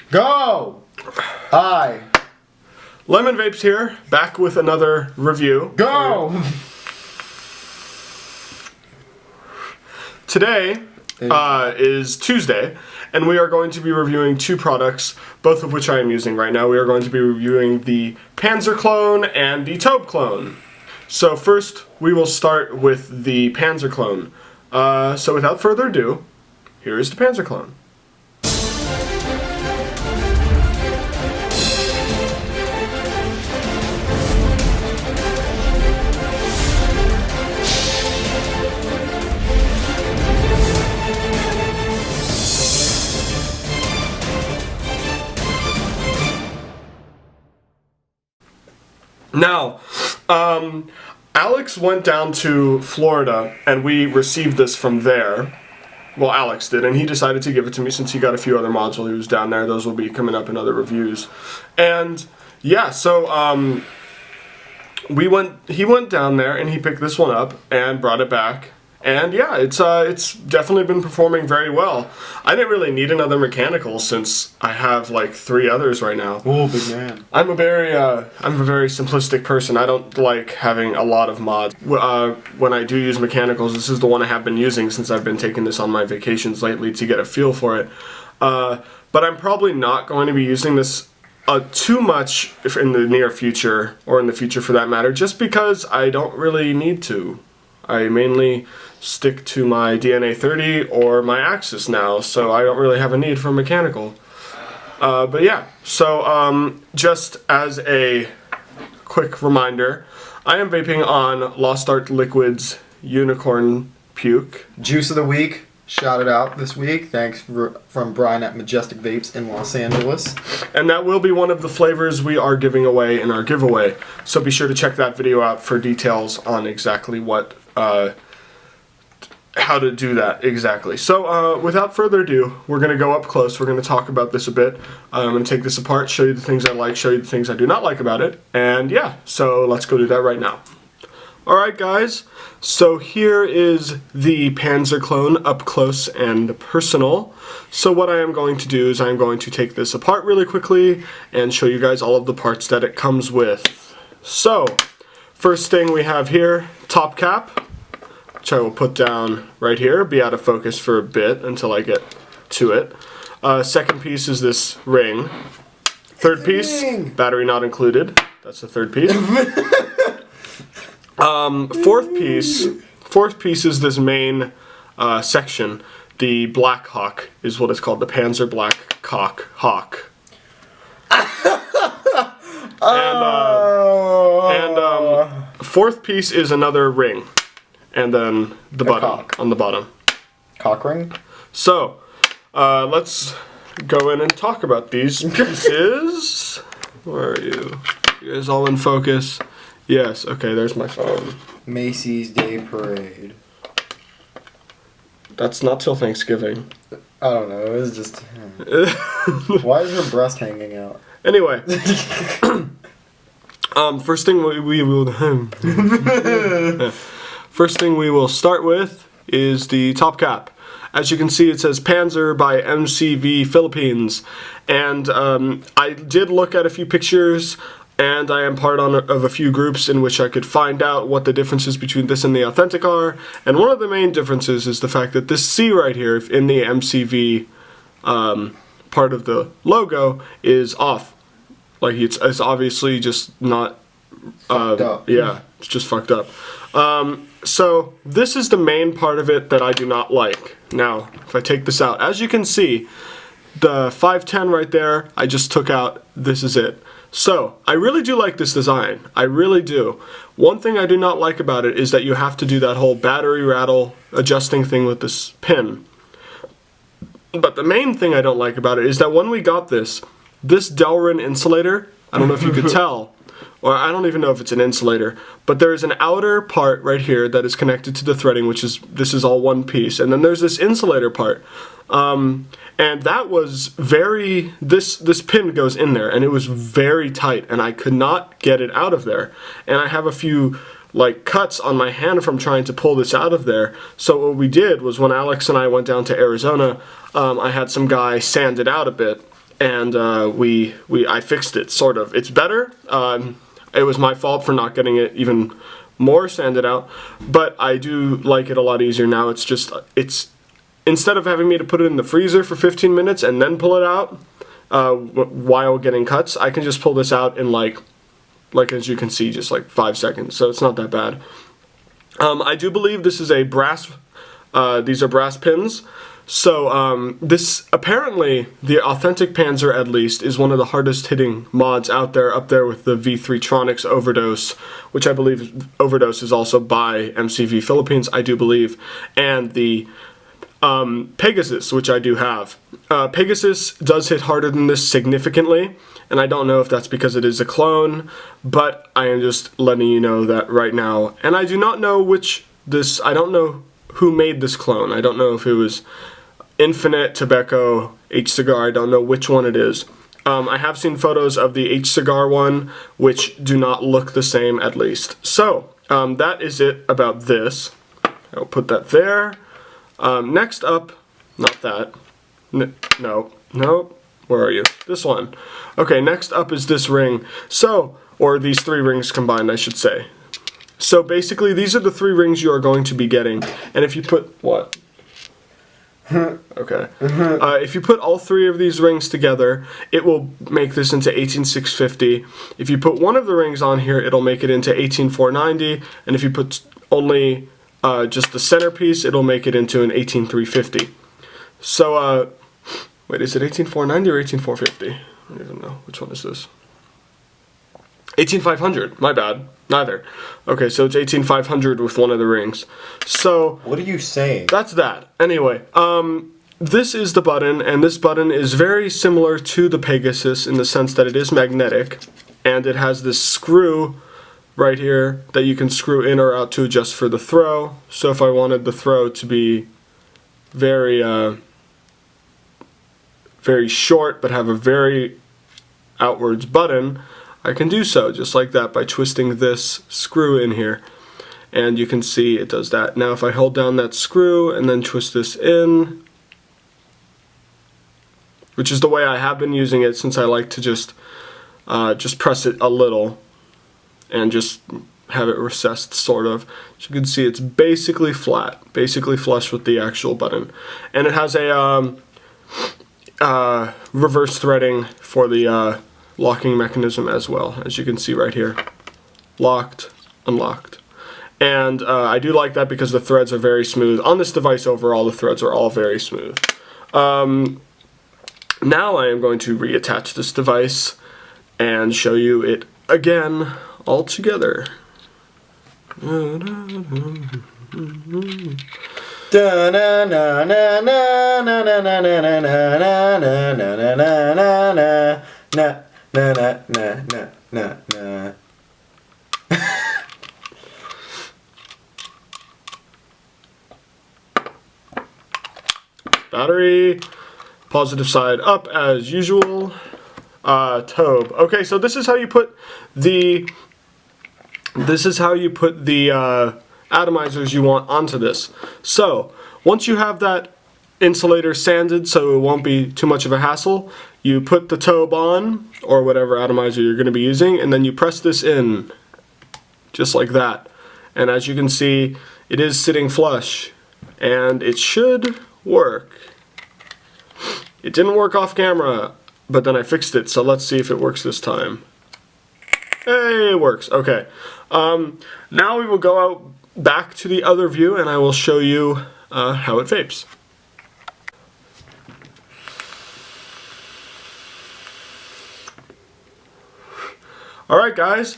Go! Hi. Lemon Vapes here, back with another review. Go! Today is Tuesday, and we are going to be reviewing two products, both of which I am using right now. We are going to be reviewing the Panzer clone and the Taube clone. So first, we will start with the Panzer clone. So without further ado, here is the Panzer clone. Now, Alex went down to Florida, and we received this from there. Well, Alex did, and he decided to give it to me since he got a few other mods while he was down there. Those will be coming up in other reviews. And, yeah, so, he went down there, and he picked this one up and brought it back. And yeah, it's definitely been performing very well. I didn't really need another mechanical since I have like 3 others right now. Oh, big man. I'm a very simplistic person. I don't like having a lot of mods. When I do use mechanicals, this is the one I have been using since I've been taking this on my vacations lately to get a feel for it. But I'm probably not going to be using this too much in the near future, or in the future for that matter, just because I don't really need to. I mainly stick to my DNA 30 or my Axis now, so I don't really have a need for a mechanical. But yeah, so just as a quick reminder, I am vaping on Lost Art Liquid's Unicorn Puke. Juice of the week, shouted out this week. Thanks from Brian at Majestic Vapes in Los Angeles. And that will be one of the flavors we are giving away in our giveaway. So be sure to check that video out for details on exactly what how to do that exactly. So without further ado, we're going to go up close. We're going to talk about this a bit. I'm going to take this apart, show you the things I like, show you the things I do not like about it, and yeah, so let's go do that right now. Alright guys, so here is the Panzer clone up close and personal. So what I am going to do is I'm going to take this apart really quickly and show you guys all of the parts that it comes with. So, first thing we have here, top cap, which I will put down right here, be out of focus for a bit until I get to it. Second piece is this ring. Third piece, battery not included. That's the third piece. Fourth piece is this main section. The Blackhawk is what it's called, the Panzer Blackhawk Hawk. And fourth piece is another ring, and then the button on the bottom. Cock ring? So, let's go in and talk about these pieces. Where are you? You guys all in focus? Yes, okay, there's my phone. Macy's Day Parade. That's not till Thanksgiving. I don't know, it was just... Why is her breast hanging out? Anyway. First thing we will start with is the top cap. As you can see, it says Panzer by MCV Philippines, and I did look at a few pictures, and I am part of a few groups in which I could find out what the differences between this and the authentic are, and one of the main differences is the fact that this C right here in the MCV part of the logo is off. Like, it's obviously just not... fucked up. Yeah, it's just fucked up. So, this is the main part of it that I do not like. Now, if I take this out, as you can see, the 510 right there, I just took out. This is it. So, I really do like this design. I really do. One thing I do not like about it is that you have to do that whole battery rattle adjusting thing with this pin. But the main thing I don't like about it is that when we got this Delrin insulator, I don't know if you could tell, or I don't even know if it's an insulator, but there is an outer part right here that is connected to the threading, this is all one piece, and then there's this insulator part. And that was this pin goes in there, and it was very tight, and I could not get it out of there. And I have a few like cuts on my hand from trying to pull this out of there. So what we did was when Alex and I went down to Arizona, I had some guy sand it out a bit, and I fixed it, sort of. It's better. It was my fault for not getting it even more sanded out, but I do like it a lot easier now. It's instead of having me to put it in the freezer for 15 minutes and then pull it out while getting cuts, I can just pull this out in like as you can see, just like 5 seconds. So it's not that bad. I do believe this is a brass. These are brass pins. So this, apparently, the authentic Panzer at least, is one of the hardest hitting mods out there, up there with the V3tronics Overdose, which I believe Overdose is also by MCV Philippines, I do believe, and the Pegasus, which I do have. Pegasus does hit harder than this significantly, and I don't know if that's because it is a clone, but I am just letting you know that right now. And I do not know I don't know who made this clone. I don't know if it was Infinite, Tobacco, H-Cigar, I don't know which one it is. I have seen photos of the H-Cigar one, which do not look the same, at least. So, that is it about this. I'll put that there. Next up, not that. No, where are you? This one. Okay, next up is this ring. So, or these 3 rings combined, I should say. So basically, these are the 3 rings you are going to be getting. And if you put, what? Okay. If you put all 3 of these rings together, it will make this into 18650. If you put one of the rings on here, it'll make it into 18490. And if you put only just the centerpiece, it'll make it into an 18350. So, wait, is it 18490 or 18450? I don't even know. Which one is this? 18500. My bad. Neither. Okay, so it's 18500 with one of the rings. So what are you saying? That's that. Anyway, this is the button, and this button is very similar to the Pegasus in the sense that it is magnetic, and it has this screw right here that you can screw in or out to adjust for the throw. So if I wanted the throw to be very very short but have a very outwards button, I can do so just like that by twisting this screw in here, and you can see it does that. Now if I hold down that screw and then twist this in, which is the way I have been using it since I like to just press it a little and just have it recessed, sort of. As you can see, it's basically flat, basically flush with the actual button, and it has a reverse threading for the locking mechanism as well, as you can see right here. Locked, unlocked. And I do like that because the threads are very smooth. On this device overall, the threads are all very smooth. Now I am going to reattach this device and show you it again all together. Battery, positive side up as usual. Tobe. Okay, so this is how you put the atomizers you want onto this. So once you have that insulator sanded so it won't be too much of a hassle, you put the tobe on, or whatever atomizer you're going to be using, and then you press this in just like that. And as you can see, it is sitting flush, and it should work. It didn't work off camera, but then I fixed it, so let's see if it works this time. Hey, it works. Okay. Now we will go out back to the other view, and I will show you how it vapes. Alright guys,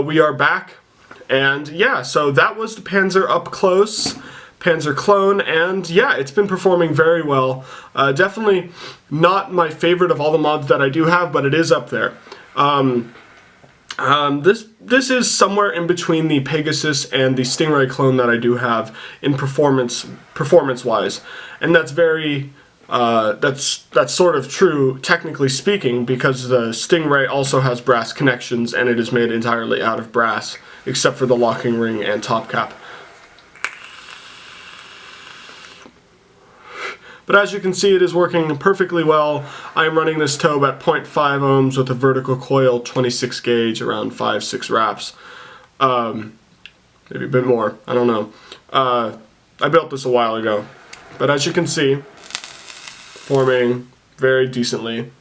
we are back, and yeah, so that was the Panzer up close, Panzer clone, and yeah, it's been performing very well. Definitely not my favorite of all the mods that I do have, but it is up there. This is somewhere in between the Pegasus and the Stingray clone that I do have in performance-wise, and that's very that's sort of true, technically speaking, because the Stingray also has brass connections and it is made entirely out of brass, except for the locking ring and top cap. But as you can see, it is working perfectly well. I am running this tow at 0.5 ohms with a vertical coil 26 gauge, around 5-6 wraps. Maybe a bit more, I don't know. I built this a while ago. But as you can see, performing very decently.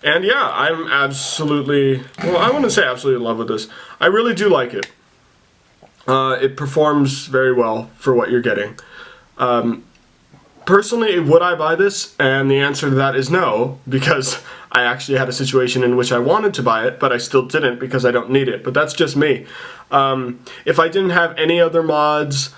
And yeah, I'm absolutely, well, I wouldn't say absolutely in love with this. I really do like it. It performs very well for what you're getting. Personally, would I buy this? And the answer to that is no, because I actually had a situation in which I wanted to buy it, but I still didn't because I don't need it. But that's just me. If I didn't have any other mods,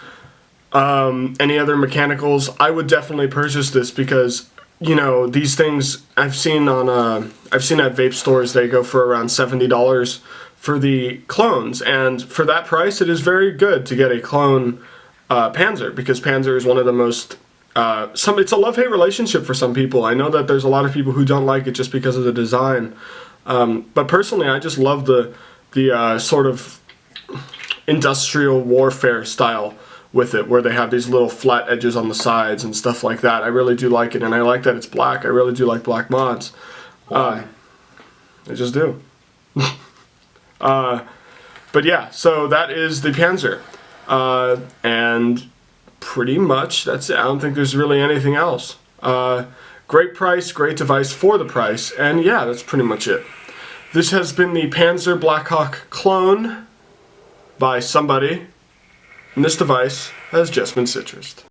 any other mechanicals, I would definitely purchase this because, you know, these things I've seen at vape stores, they go for around $70 for the clones, and for that price it is very good to get a clone Panzer, because Panzer is one of the most it's a love-hate relationship for some people. I know that there's a lot of people who don't like it just because of the design, but personally I just love the sort of industrial warfare style with it, where they have these little flat edges on the sides and stuff like that. I really do like it, and I like that it's black. I really do like black mods. Why? I just do. But yeah, so that is the Panzer. And pretty much that's it. I don't think there's really anything else. Great price, great device for the price, and yeah, that's pretty much it. This has been the Panzer Blackhawk clone by somebody, and this device has just been citrused.